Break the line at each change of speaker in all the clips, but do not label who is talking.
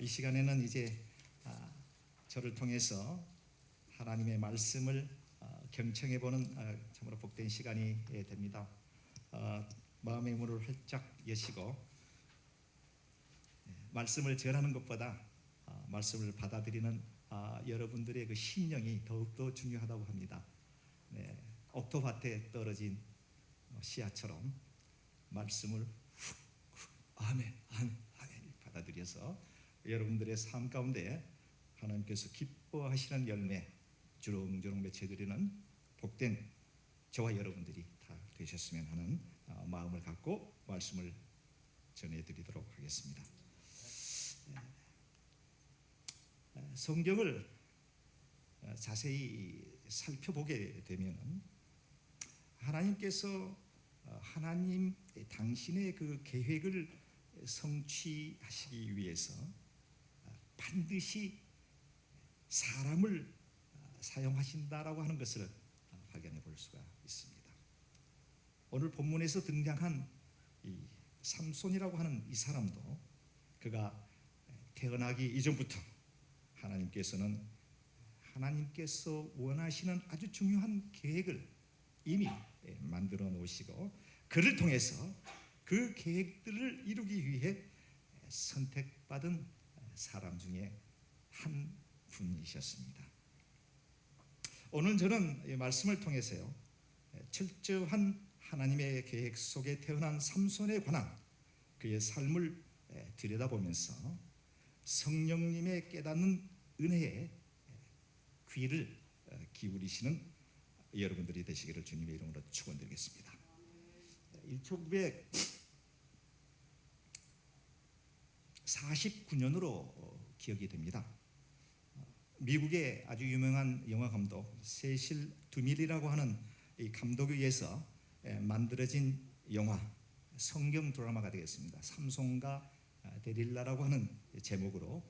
이 시간에는 이제 저를 통해서 하나님의 말씀을 경청해 보는 참으로 복된 시간이 됩니다. 마음의 문을 활짝 여시고 말씀을 전하는 것보다 말씀을 받아들이는 여러분들의 그 심령이 더욱더 중요하다고 합니다. 옥토밭에 떨어진 씨앗처럼 말씀을 아멘, 아멘, 아멘 받아들여서 여러분들의 삶 가운데 하나님께서 기뻐하시는 열매 주렁주렁 맺혀드리는 복된 저와 여러분들이 다 되셨으면 하는 마음을 갖고 말씀을 전해드리도록 하겠습니다. 성경을 자세히 살펴보게 되면 하나님께서 하나님 당신의 그 계획을 성취하시기 위해서 반드시 사람을 사용하신다라고 하는 것을 발견해 볼 수가 있습니다. 오늘 본문에서 등장한 이 삼손이라고 하는 이 사람도 그가 태어나기 이전부터 하나님께서는 하나님께서 원하시는 아주 중요한 계획을 이미 만들어 놓으시고 그를 통해서 그 계획들을 이루기 위해 선택받은 사람 중에 한 분이셨습니다. 오늘 저는 이 말씀을 통해서요 철저한 하나님의 계획 속에 태어난 삼손에 관한 그의 삶을 들여다보면서 성령님의 깨닫는 은혜에 귀를 기울이시는 여러분들이 되시기를 주님의 이름으로 축원드리겠습니다. 1949년으로 기억이 됩니다. 미국의 아주 유명한 영화 감독 세실 두밀이라고 하는 이 감독에 의해서 만들어진 영화 성경 드라마가 되겠습니다. 삼손과 데릴라라고 하는 제목으로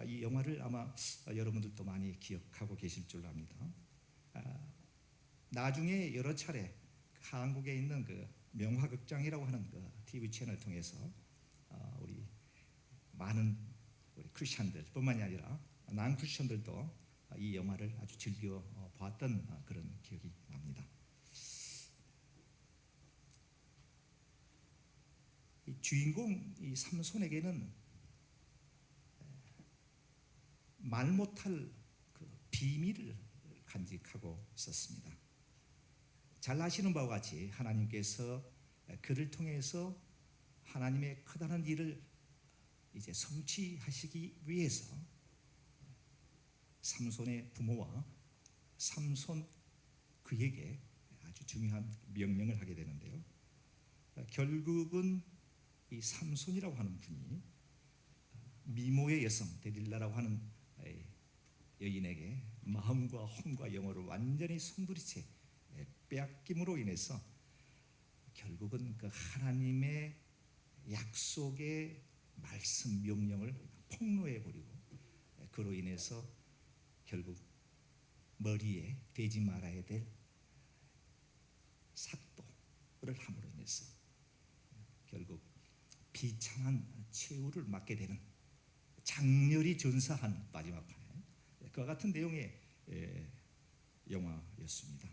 이 영화를 아마 여러분들도 많이 기억하고 계실 줄 압니다. 나중에 여러 차례 한국에 있는 그 명화극장이라고 하는 그 TV 채널을 통해서 우리 많은 우리 크리스천들뿐만이 아니라 난 크리스천들도 이 영화를 아주 즐겨 보았던 그런 기억이 납니다. 이 주인공 이 삼손에게는 말 못할 그 비밀을 간직하고 있었습니다. 잘 아시는 바와 같이 하나님께서 그를 통해서 하나님의 커다란 일을 이제 성취하시기 위해서 삼손의 부모와 삼손 그에게 아주 중요한 명령을 하게 되는데요. 결국은 이 삼손이라고 하는 분이 미모의 여성 데릴라라고 하는 여인에게 마음과 혼과 영혼을 완전히 송두리째 빼앗김으로 인해서 결국은 그 하나님의 약속의 말씀 명령을 폭로해 버리고 그로 인해서 결국 머리에 대지 말아야 될 삭도를 함으로 인해서 결국 비참한 최후를 맞게 되는 장렬히 전사한 마지막 판에 그와 같은 내용의 영화였습니다.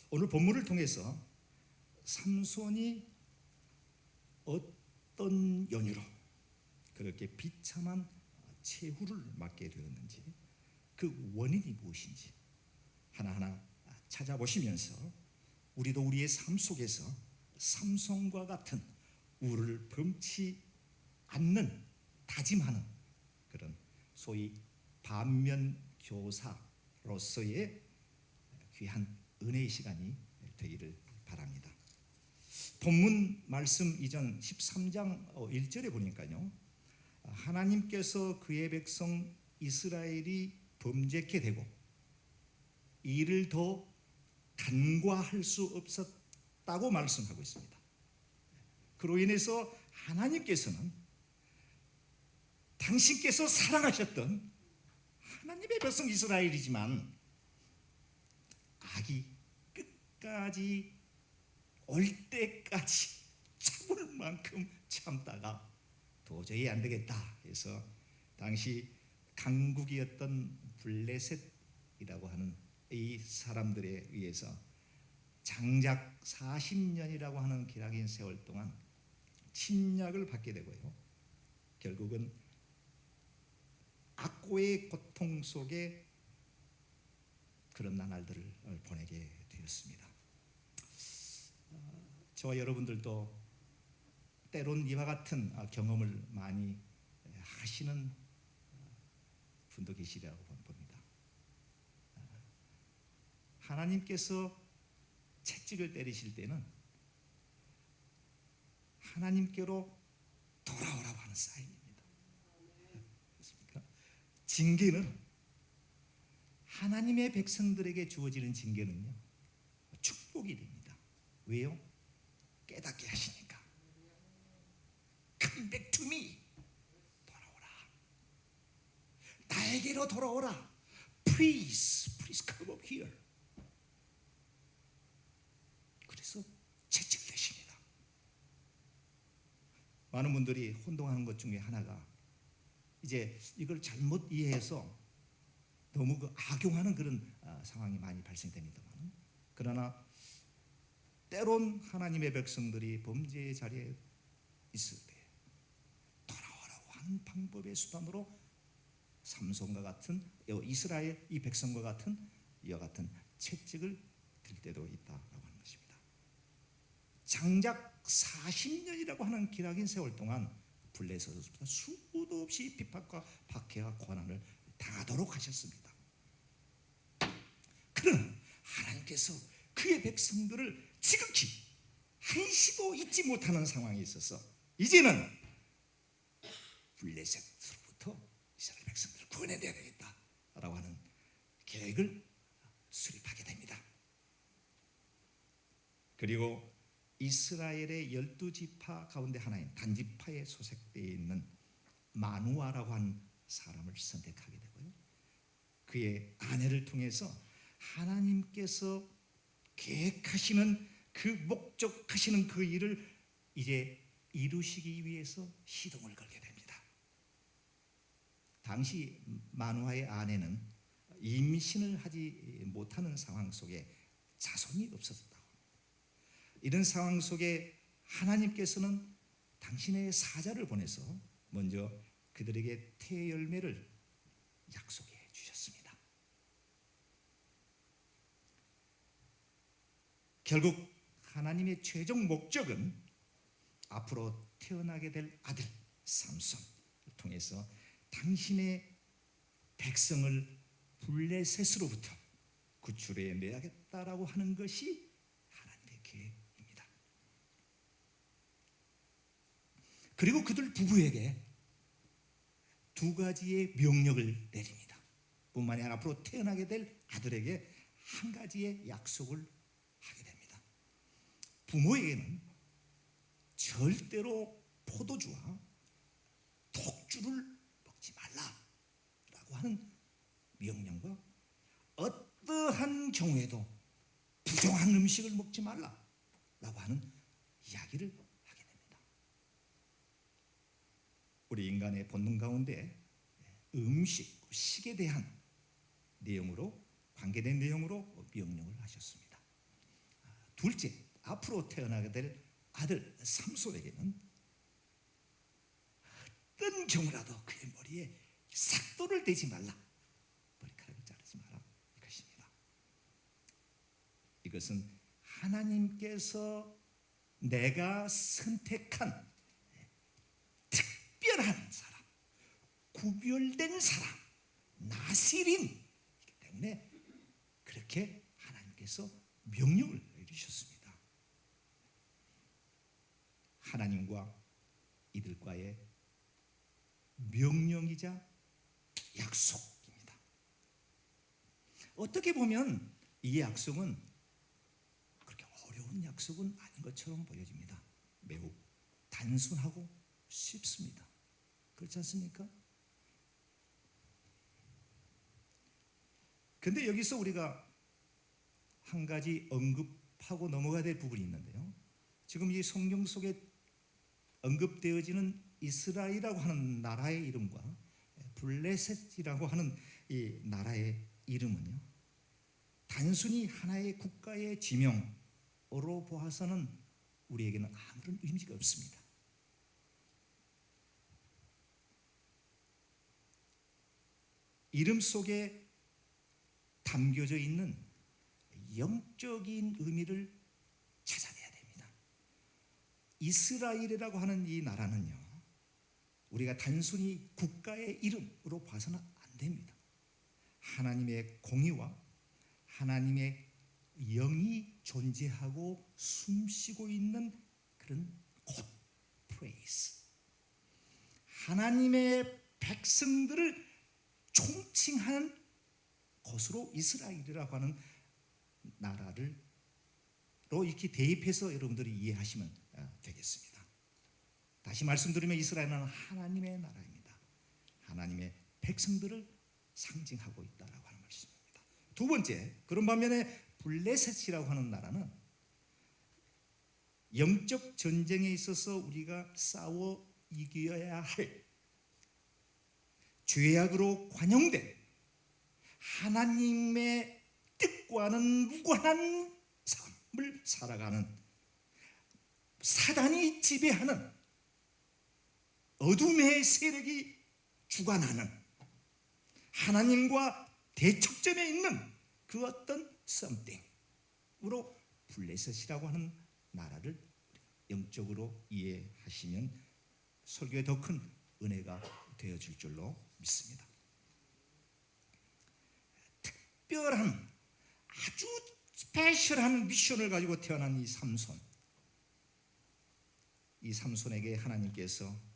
오늘 본문을 통해서 삼손이 어떤 연유로 그렇게 비참한 최후를 맞게 되었는지 그 원인이 무엇인지 하나하나 찾아보시면서 우리도 우리의 삶 속에서 삼손과 같은 우를 범치 않는 다짐하는 그런 소위 반면교사로서의 귀한 은혜의 시간이 되기를 바랍니다. 본문 말씀 이전 13장 1절에 보니까요 하나님께서 그의 백성 이스라엘이 범죄케 되고 이를 더 간과할 수 없었다고 말씀하고 있습니다. 그로 인해서 하나님께서는 당신께서 사랑하셨던 하나님의 백성 이스라엘이지만 악이 끝까지 올 때까지 참을 만큼 참다가 도저히 안 되겠다 해서 당시 강국이었던 블레셋이라고 하는 이 사람들에 의해서 장작 40년이라고 하는 기나긴 세월 동안 침략을 받게 되고요. 결국은 악고의 고통 속에 그런 나날들을 보내게 되었습니다. 저와 여러분들도 때론 이와 같은 경험을 많이 하시는 분도 계시리라고 봅니다. 하나님께서 채찍을 때리실 때는 하나님께로 돌아오라고 하는 사인입니다. 그렇습니까? 징계는 하나님의 백성들에게 주어지는 징계는요, 축복이 됩니다. 왜요? 깨닫게 하시니까. Come back to me. 돌아오라. 나에게로 돌아오라. Please come up here. 그래서 채찍되십니다. 많은 분들이 혼동하는 것 중에 하나가 이제 이걸 잘못 이해해서 너무 악용하는 그런 상황이 많이 발생됩니다만, 그러나 때론 하나님의 백성들이 범죄의 자리에 있을 때 돌아오라고 하는 방법의 수단으로 삼손과 같은 이스라엘 이 백성과 같은 이와 같은 채찍을 들 때도 있다라고 하는 것입니다. 장작 40년이라고 하는 기나긴 세월 동안 블레셋으로부터 수도 없이 핍박과 박해와 고난을 당하도록 하셨습니다. 그러나 하나님께서 그의 백성들을 지극히 한시도 잊지 못하는 상황이 있어서 이제는 블레셋으로부터 이스라엘 백성들을 구원해내야 되겠다라고 하는 계획을 수립하게 됩니다. 그리고 이스라엘의 12지파 가운데 하나인 단지파에 소속되어 있는 마누아라고 하는 사람을 선택하게 되고요. 그의 아내를 통해서 하나님께서 계획하시는 그 목적하시는 그 일을 이제 이루시기 위해서 시동을 걸게 됩니다. 당시 마누아의 아내는 임신을 하지 못하는 상황 속에 자손이 없었다고 합니다. 이런 상황 속에 하나님께서는 당신의 사자를 보내서 먼저 그들에게 태열매를 약속해 주셨습니다. 결국 하나님의 최종 목적은 앞으로 태어나게 될 아들 삼손을 통해서 당신의 백성을 블레셋으로부터 구출해 내야겠다라고 하는 것이 하나님의 계획입니다. 그리고 그들 부부에게 두 가지의 명령을 내립니다. 뿐만이 아니라 앞으로 태어나게 될 아들에게 한 가지의 약속을 하게 됩니다. 부모에게는 절대로 포도주와 독주를 먹지 말라라고 하는 명령과 어떠한 경우에도 부정한 음식을 먹지 말라라고 하는 이야기를 하게 됩니다. 우리 인간의 본능 가운데 음식, 식에 대한 내용으로 관계된 내용으로 명령을 하셨습니다. 둘째, 앞으로 태어나게 될 아들 삼손에게는 어떤 경우라도 그의 머리에 삭도를 대지 말라, 머리카락을 자르지 마라, 이것입니다. 이것은 하나님께서 내가 선택한 특별한 사람, 구별된 사람, 나시린이기 때문에 그렇게 하나님께서 명령을 내리셨습니다. 하나님과 이들과의 명령이자 약속입니다. 어떻게 보면 이 약속은 그렇게 어려운 약속은 아닌 것처럼 보여집니다. 매우 단순하고 쉽습니다. 그렇지 않습니까? 그런데 여기서 우리가 한 가지 언급하고 넘어가야 될 부분이 있는데요. 지금 이 성경 속에 언급되어지는 이스라엘이라고 하는 나라의 이름과 블레셋이라고 하는 이 나라의 이름은요, 단순히 하나의 국가의 지명으로 보아서는 우리에게는 아무런 의미가 없습니다. 이름 속에 담겨져 있는 영적인 의미를 찾아내야 됩니다. 이스라엘이라고 하는 이 나라는요, 우리가 단순히 국가의 이름으로 봐서는 안 됩니다. 하나님의 공의와 하나님의 영이 존재하고 숨쉬고 있는 그런 곳, 플레이스. 하나님의 백성들을 총칭하는 곳으로 이스라엘이라고 하는 나라를 이렇게 대입해서 여러분들이 이해하시면 되겠습니다. 다시 말씀드리면 이스라엘은 하나님의 나라입니다. 하나님의 백성들을 상징하고 있다라고 하는 말씀입니다. 두 번째, 그런 반면에 블레셋이라고 하는 나라는 영적 전쟁에 있어서 우리가 싸워 이겨야 할 죄악으로 관용된 하나님의 뜻과는 무관한 삶을 살아가는 사단이 지배하는 어둠의 세력이 주관하는 하나님과 대척점에 있는 그 어떤 something으로 블레셋이라고 하는 나라를 영적으로 이해하시면 설교에 더 큰 은혜가 되어질 줄로 믿습니다. 특별한 아주 스페셜한 미션을 가지고 태어난 이 삼손에게 하나님께서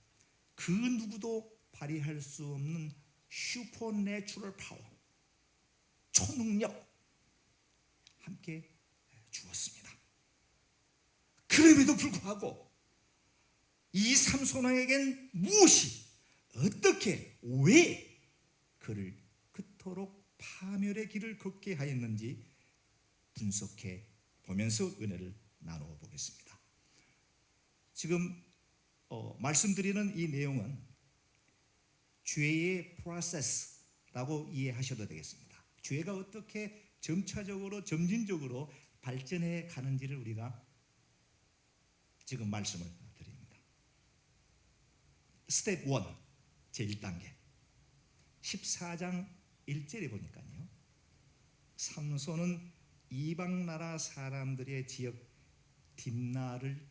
그 누구도 발휘할 수 없는 슈퍼내추럴 파워, 초능력 함께 주었습니다. 그럼에도 불구하고 이 삼손에겐 무엇이 어떻게 왜 그를 그토록 파멸의 길을 걷게 하였는지 분석해 보면서 은혜를 나누어 보겠습니다. 지금 말씀드리는 이 내용은 죄의 프로세스라고 이해하셔도 되겠습니다. 죄가 어떻게 점차적으로 점진적으로 발전해 가는지를 우리가 지금 말씀을 드립니다. 스텝 1, 제1단계 14장 1절에 보니까요, 삼손은 이방나라 사람들의 지역 딥나를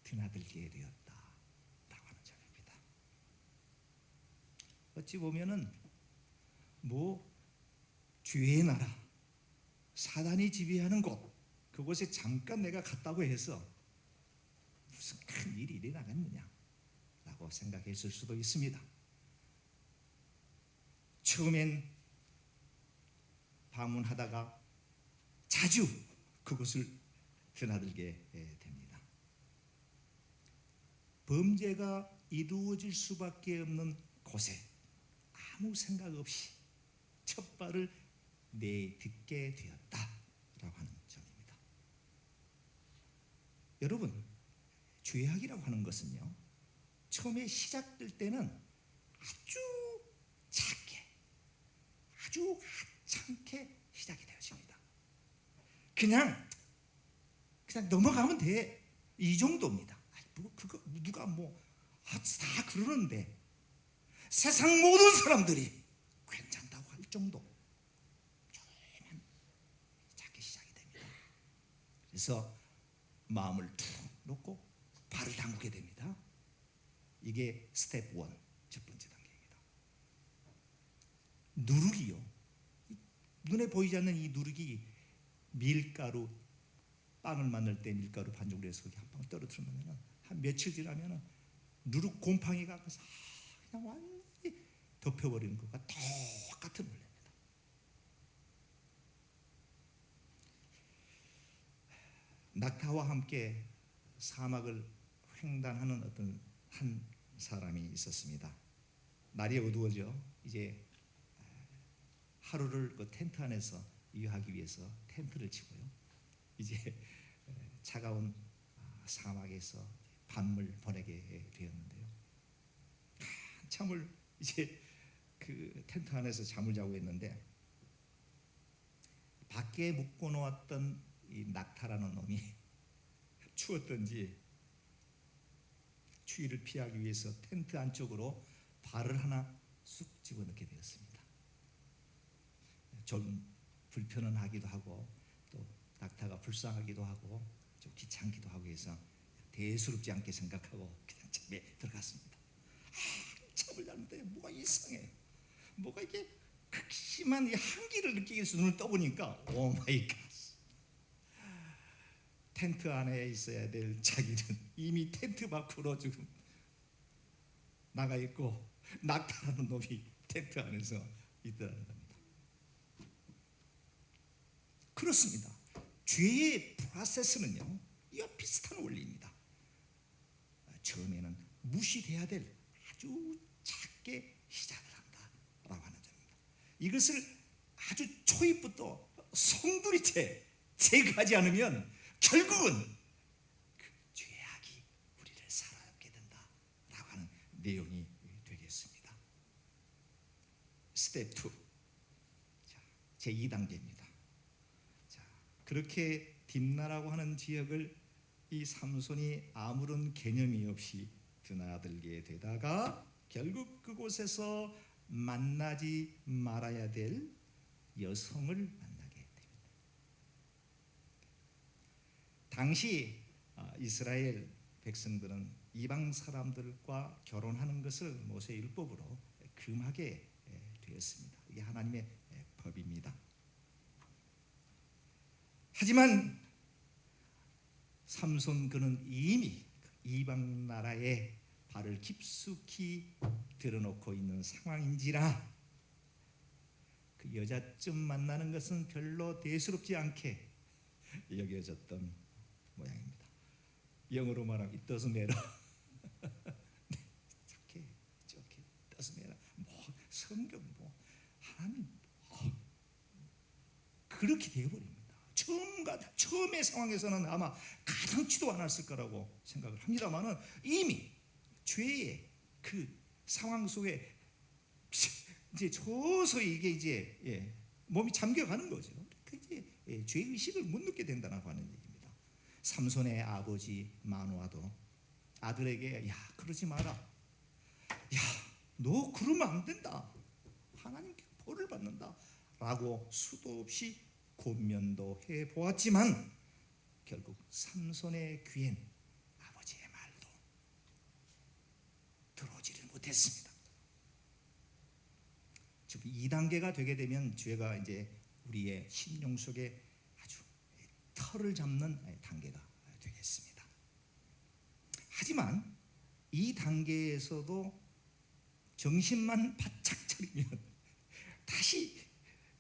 드나들게 되었다라고 하는 점입니다. 어찌 보면은 죄의 나라, 사단이 지배하는 곳, 그곳에 잠깐 내가 갔다고 해서 무슨 큰 일이 일어나겠느냐라고 생각했을 수도 있습니다. 처음엔 방문하다가 자주 그것을 드나들게 됩니다. 범죄가 이루어질 수밖에 없는 곳에 아무 생각 없이 첫 발을 내딛게 되었다라고 하는 점입니다. 여러분, 죄악이라고 하는 것은요, 처음에 시작될 때는 아주 작게, 아주 하찮게 시작이 되어집니다. 그냥 넘어가면 돼, 이 정도입니다. 그거 누가 다 그러는데 세상 모든 사람들이 괜찮다고 할 정도, 조금만 작게 시작이 됩니다. 그래서 마음을 툭 놓고 발을 담그게 됩니다. 이게 스텝 1, 첫 번째 단계입니다. 누룩이요, 눈에 보이지 않는 이 누룩이 밀가루, 빵을 만들 때 밀가루 반죽을 해서 한 방 떨어뜨려 놓으면 한 며칠 지나면 누룩 곰팡이가 그냥 완전히 덮여버리는 것과 똑같은 원리입니다. 낙타와 함께 사막을 횡단하는 어떤 한 사람이 있었습니다. 날이 어두워져 이제 하루를 그 텐트 안에서 유하기 위해서 텐트를 치고요, 이제 차가운 사막에서 밤을 보내게 되었는데요, 한참을 이제 그 텐트 안에서 잠을 자고 있는데 밖에 묶어 놓았던 이 낙타라는 놈이 추웠던지 추위를 피하기 위해서 텐트 안쪽으로 발을 하나 쑥 집어넣게 되었습니다. 좀 불편은 하기도 하고 또 낙타가 불쌍하기도 하고 좀 귀찮기도 하고 해서 대수롭지 않게 생각하고 그냥 잠에 들어갔습니다. 잠을 자는데 뭐가 이상해. 뭐가 이게 극심한 이 한기를 느끼기 위해서 눈을 떠보니까 오 마이 갓. 텐트 안에 있어야 될 자기는 이미 텐트 밖으로 지금 나가 있고 낙타라는 놈이 텐트 안에서 있더라는 겁니다. 그렇습니다. 죄의 프로세스는요, 이와 비슷한 원리입니다. 처음에는 무시돼야 될 아주 작게 시작을 한다라고 하는 점입니다. 이것을 아주 초입부터 송두리째 제거하지 않으면 결국은 그 죄악이 우리를 사로잡게 된다라고 하는 내용이 되겠습니다. 스텝 2, 제 2단계입니다. 그렇게 딥나라고 하는 지역을 이 삼손이 아무런 개념이 없이 드나들게 되다가 결국 그곳에서 만나지 말아야 될 여성을 만나게 됩니다. 당시 이스라엘 백성들은 이방 사람들과 결혼하는 것을 모세 율법으로 금하게 되었습니다. 이게 하나님의 법입니다. 하지만 삼손 그는 이미 이방 나라에 발을 깊숙이 들어놓고 있는 상황인지라 그 여자쯤 만나는 것은 별로 대수롭지 않게 여겨졌던 모양입니다. 영어로 말하면 it doesn't matter. 착해, 저렇게 it doesn't matter. 뭐 성경 뭐 하나님 그렇게 되어버립니다. 처음의 상황에서는 아마 가당치도 않았을 거라고 생각을 합니다만은 이미 죄의 그 상황 속에 이제 서서히 이게 이제 몸이 잠겨가는 거죠. 이제 죄 의식을 못 느끼게 된다고 하는 얘기입니다. 삼손의 아버지 마노아도 아들에게 야 그러지 마라. 야 너 그러면 안 된다. 하나님께 벌을 받는다라고 수도 없이 권면도 해보았지만 결국 삼손의 귀엔 아버지의 말도 들어오지를 못했습니다. 지금 2단계가 되게 되면 죄가 이제 우리의 심령 속에 아주 털을 잡는 단계가 되겠습니다. 하지만 이 단계에서도 정신만 바짝 차리면 다시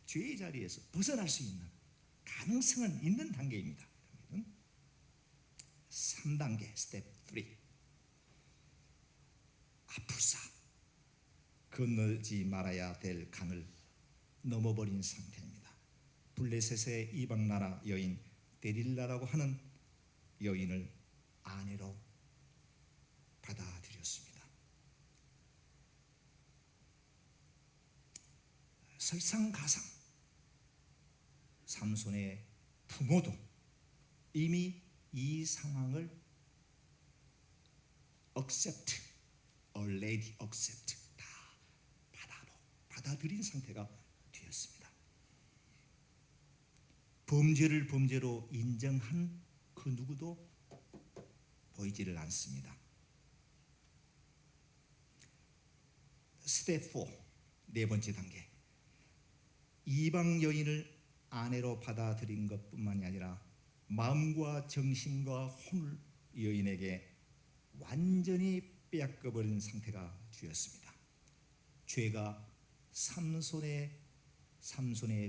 죄의 자리에서 벗어날 수 있는 가능성은 있는 단계입니다. 3단계 스텝 3 아프사 건너지 말아야 될 강을 넘어버린 상태입니다. 블레셋의 이방나라 여인 데릴라라고 하는 여인을 아내로 받아들였습니다. 설상가상 삼손의 부모도 이미 이 상황을 accept, already accept 다 받아들인 상태가 되었습니다. 범죄를 범죄로 인정한 그 누구도 보이지를 않습니다. 스텝 4, 네 번째 단계. 이방 여인을 아내로 받아들인 것뿐만이 아니라 마음과 정신과 혼을 여인에게 완전히 빼앗겨버린 상태가 되었습니다. 죄가 삼손의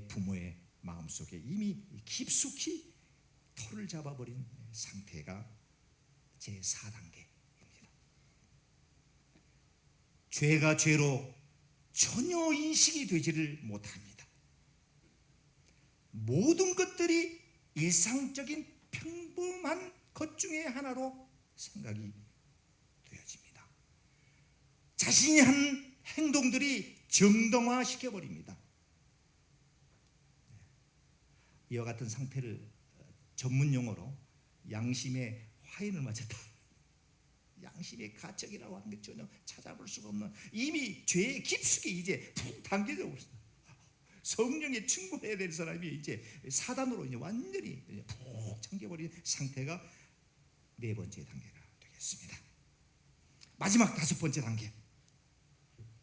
부모의 마음속에 이미 깊숙이 털을 잡아버린 상태가 제4단계입니다. 죄가 죄로 전혀 인식이 되지를 못합니다. 모든 것들이 일상적인 평범한 것 중에 하나로 생각이 되어집니다. 자신이 한 행동들이 정당화 시켜버립니다. 이와 같은 상태를 전문 용어로 양심의 화인을 맞았다, 양심의 가책이라고 하는 게 전혀 찾아볼 수가 없는, 이미 죄의 깊숙이 이제 푹 담겨져 버렸습니다. 성령에 충분해야 될 사람이 이제 사단으로 이제 완전히 푹 잠겨버린 상태가 네 번째 단계가 되겠습니다. 마지막 다섯 번째 단계,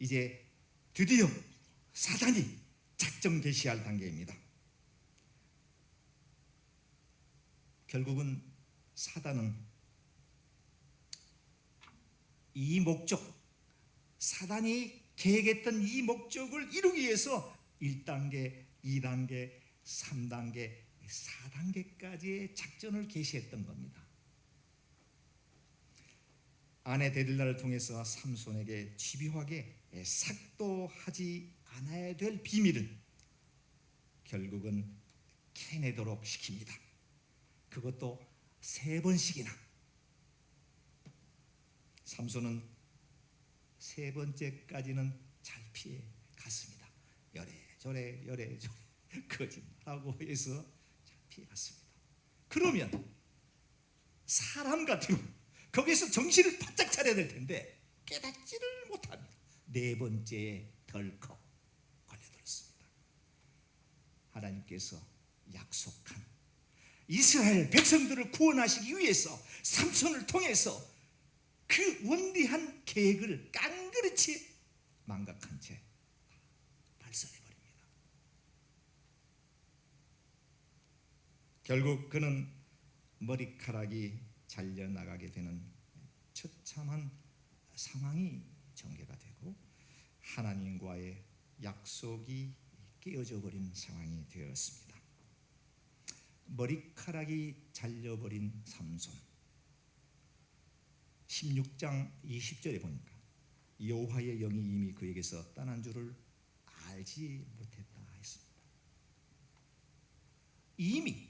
이제 드디어 사단이 작정 개시할 단계입니다. 결국은 사단은 이 목적, 사단이 계획했던 이 목적을 이루기 위해서 1단계, 2단계, 3단계, 4단계까지의 작전을 개시했던 겁니다. 아내 데릴라를 통해서 삼손에게 집요하게 삭도하지 않아야 될 비밀을 결국은 캐내도록 시킵니다. 그것도 3번씩이나. 삼손은 3번째까지는 잘 피해 갔습니다. 여래저래 거짓말하고 해서 잘 피해 갔습니다. 그러면 사람 같으면 거기서 정신을 바짝 차려야 될 텐데 깨닫지를 못합니다. 4번째에 덜컥 걸려들었습니다. 하나님께서 약속한 이스라엘 백성들을 구원하시기 위해서 삼손을 통해서 그 원대한 계획을 깡그리치 망각한 채 발산해버립니다. 결국 그는 머리카락이 잘려나가게 되는 처참한 상황이 전개가 되고 하나님과의 약속이 깨어져 버린 상황이 되었습니다. 머리카락이 잘려버린 삼손, 16장 20절에 보니까 여호와의 영이 이미 그에게서 떠난 줄을 알지 못했다 했습니다. 이미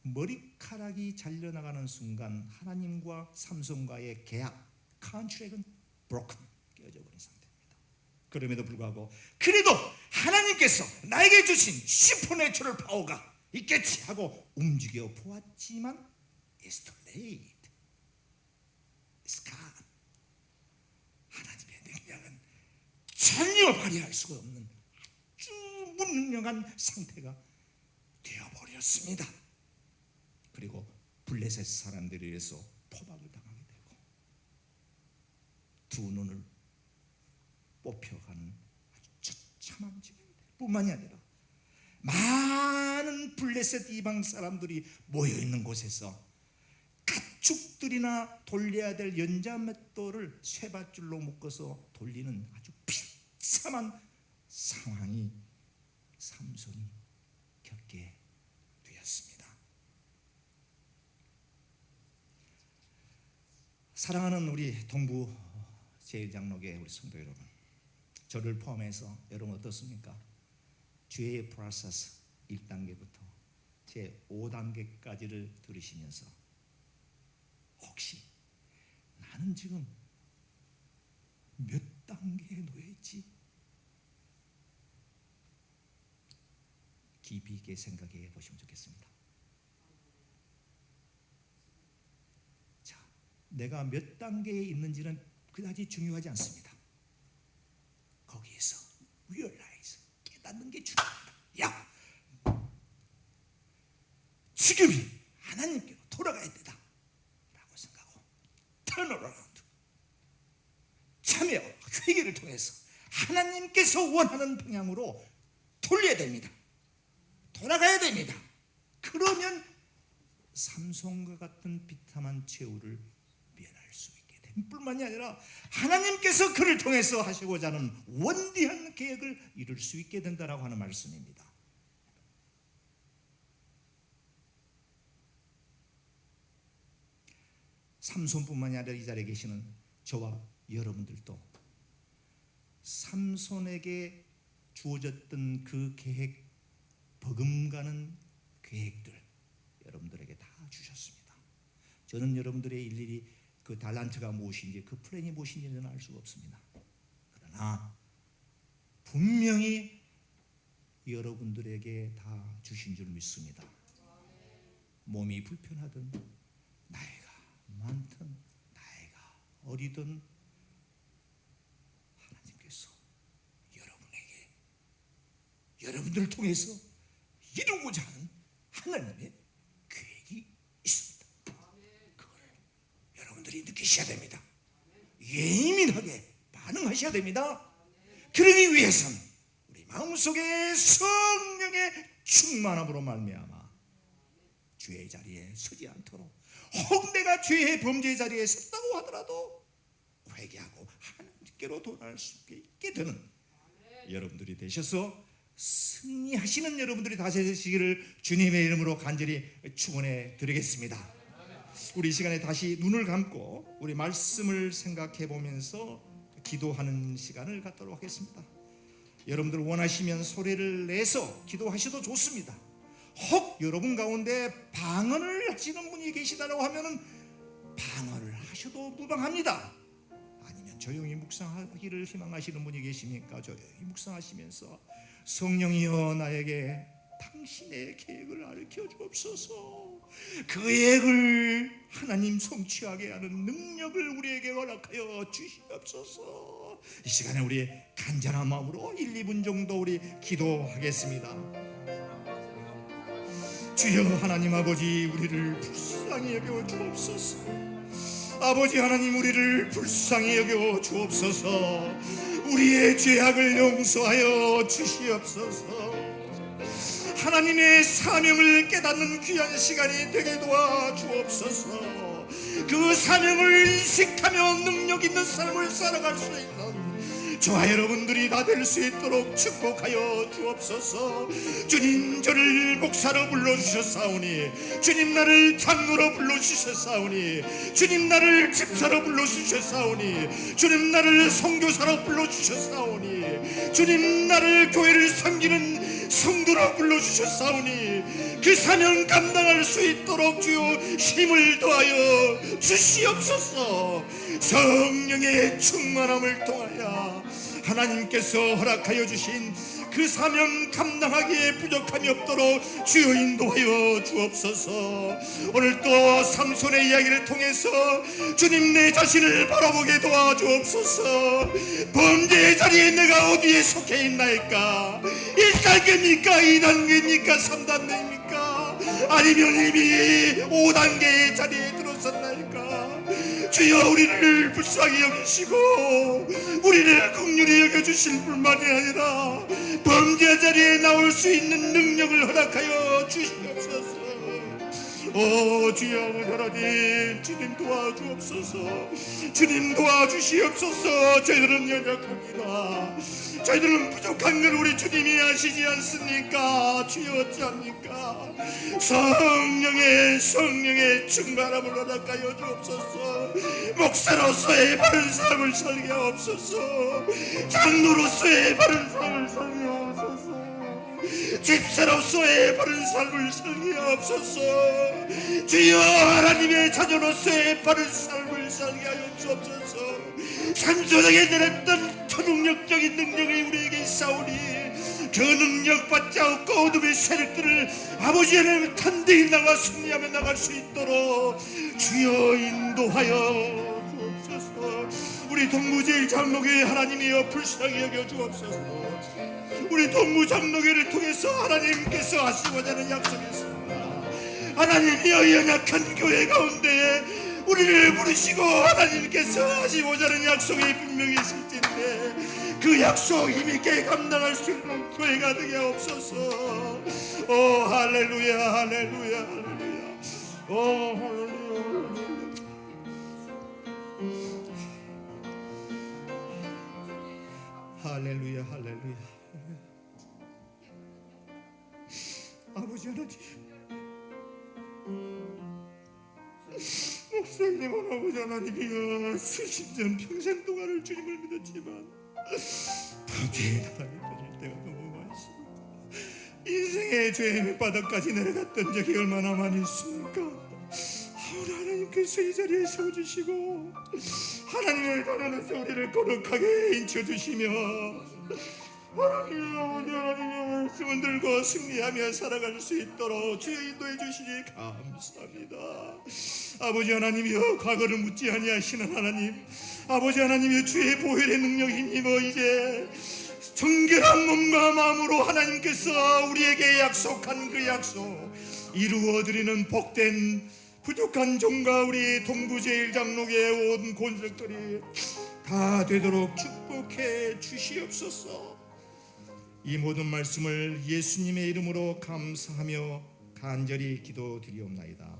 머리카락이 잘려나가는 순간 하나님과 삼손과의 계약, 컨트랙은 broken, 깨어져 버린 상태입니다. 그럼에도 불구하고 그래도 하나님께서 나에게 주신 슈퍼내추럴 파워가 있겠지 하고 움직여 보았지만 It's too late. It's gone. 하나님의 능력은 전혀 발휘할 수가 없는 아주 무능력한 상태가 되어버렸습니다. 그리고 블레셋 사람들에 의해서 포박을 당하게 되고 두 눈을 뽑혀가는 아주 처참한 지경이 될 뿐만이 아니라 많은 블레셋 이방 사람들이 모여있는 곳에서 가축들이나 돌려야 될 연자맷돌을 쇠밧줄로 묶어서 돌리는 아주 비참한 상황이 삼손이 겪게 되었습니다. 사랑하는 우리 동부 제1장로교회 우리 성도 여러분, 저를 포함해서 여러분 어떻습니까? 죄의 프로세스 1단계부터 제 5단계까지를 들으시면서 혹시 나는 지금 몇 단계에 놓여있지? 깊이 있게 생각해 보시면 좋겠습니다. 자, 내가 몇 단계에 있는지는 그다지 중요하지 않습니다. 거기에서 realize, 깨닫는 게 중요합니다. 야, 지금이 하나님께로 돌아가야 되다 라고 생각하고 turn around, 참여, 회개를 통해서 하나님께서 원하는 방향으로 돌려야 됩니다. 돌아가야 됩니다. 그러면 삼손과 같은 비참한 최후를 면할 수 있게 됨 뿐만이 아니라 하나님께서 그를 통해서 하시고자 하는 원대한 계획을 이룰 수 있게 된다라고 하는 말씀입니다. 삼손뿐만이 아니라 이 자리에 계시는 저와 여러분들도 삼손에게 주어졌던 그 계획, 버금가는 계획들 여러분들에게 다 주셨습니다. 저는 여러분들의 일일이 그 달란트가 무엇인지, 그 플랜이 무엇인지는 알 수가 없습니다. 그러나 분명히 여러분들에게 다 주신 줄 믿습니다. 몸이 불편하든 나이가 많든 나이가 어리든 하나님께서 여러분에게, 여러분들을 통해서 이루고자 하는 하나님의 계획이 있습니다. 그걸 여러분들이 느끼셔야 됩니다. 예민하게 반응하셔야 됩니다. 그러기 위해서는 우리 마음속에 성령의 충만함으로 말미암아 죄의 자리에 서지 않도록, 혹 내가 죄의 범죄의 자리에 섰다고 하더라도 회개하고 하나님께로 돌아갈 수 있게 되는 여러분들이 되셔서 승리하시는 여러분들이 다시 되시기를 주님의 이름으로 간절히 축원해 드리겠습니다. 우리 이 시간에 다시 눈을 감고 우리 말씀을 생각해 보면서 기도하는 시간을 갖도록 하겠습니다. 여러분들 원하시면 소리를 내서 기도하셔도 좋습니다. 혹 여러분 가운데 방언을 하시는 분이 계시다고 하면은 방언을 하셔도 무방합니다. 아니면 조용히 묵상하기를 희망하시는 분이 계십니까? 조용히 묵상하시면서 성령이여 나에게 당신의 계획을 알려 주옵소서. 그 계획을 하나님 성취하게 하는 능력을 우리에게 허락하여 주시옵소서. 이 시간에 우리 간절한 마음으로 1, 2분 정도 우리 기도하겠습니다. 주여 하나님 아버지, 우리를 불쌍히 여겨 주옵소서. 아버지 하나님, 우리를 불쌍히 여겨 주옵소서. 우리의 죄악을 용서하여 주시옵소서. 하나님의 사명을 깨닫는 귀한 시간이 되게 도와 주옵소서. 그 사명을 인식하며 능력 있는 삶을 살아갈 수 있는 저와 여러분들이 다 될 수 있도록 축복하여 주옵소서. 주님, 저를 목사로 불러주셨사오니, 주님 나를 장로로 불러주셨사오니, 주님 나를 집사로 불러주셨사오니, 주님 나를 선교사로 불러주셨사오니, 주님 나를 교회를 섬기는 성도로 불러주셨사오니, 그 사명 감당할 수 있도록 주여 힘을 더하여 주시옵소서. 성령의 충만함을 통하여 하나님께서 허락하여 주신 그 사명 감당하기에 부족함이 없도록 주여 인도하여 주옵소서. 오늘 또 삼손의 이야기를 통해서 주님 내 자신을 바라보게 도와주옵소서. 범죄의 자리에 내가 어디에 속해 있나이까? 1단계입니까? 2단계입니까? 3단계입니까? 아니면 이미 5단계의 자리에 들어섰나이까? 주여 우리를 불쌍히 여기시고 우리를 긍휼히 여겨주실 뿐만이 아니라 범죄 자리에 나올 수 있는 능력을 허락하여 주시옵소서. 오 주여 하나님, 주님 도와주옵소서. 주님 도와주시옵소서. 저희들은 연약합니다. 저희들은 부족한 걸 우리 주님이 아시지 않습니까? 주여 어찌합니까? 성령의 충만함을 허락하여 주옵소서. 목사로서의 바른 삶을 살게 하옵소서. 장로로서의 바른 삶을 살게 하옵소서. 집사로서의 바른 삶을 살게 하옵소서. 주여 하나님의 자녀로서의 바른 삶을 살게 하여 주옵소서. 삼손에게 내렸던 초능력적인 능력이 우리에게 있사오니 그 능력 받지 않고 어둠의 세력들을 아버지 하나님 탄대히 나가 승리하며 나갈 수 있도록 주여 인도하여 주옵소서. 우리 동무제일 장로교회 하나님이여 불쌍히 여겨 주옵소서. 우리 동무장로교회를 통해서 하나님께서 하시고자 하는 약속이 있습니다. 하나님이여 연약한 교회 가운데 우리를 부르시고 하나님께서 하시고자 하는 약속이 분명히 있을진데 그 약속 힘있게 감당할 수 있는 교회가 되게 없어서. 오 할렐루야 할렐루야 할렐루야. 오 할렐루야. 할렐루야 할렐루야. 아버지 하나님, 목사님은 아버지 하나님이여 수십 년 평생 동안을 주님을 믿었지만 범죄의 나라에 빠질 때가 너무 많습니다. 인생의 죄의 밑바닥까지 내려갔던 적이 얼마나 많이 있습니까? 하나님께서 이 자리에 세워주시고 하나님의 자녀로서 우리를 거룩하게 인쳐주시며 하나님의 말씀을 들고 승리하며 살아갈 수 있도록 주여 인도해 주시니 감사합니다. 아버지 하나님이여, 과거를 묻지 아니하시는 하나님, 아버지 하나님이여, 주의 보혈의 능력이 힘입어 이제 정결한 몸과 마음으로 하나님께서 우리에게 약속한 그 약속 이루어드리는 복된 부족한 종과 우리 동부제일장로교의 온 권속들이 다 되도록 축복해 주시옵소서. 이 모든 말씀을 예수님의 이름으로 감사하며 간절히 기도드리옵나이다.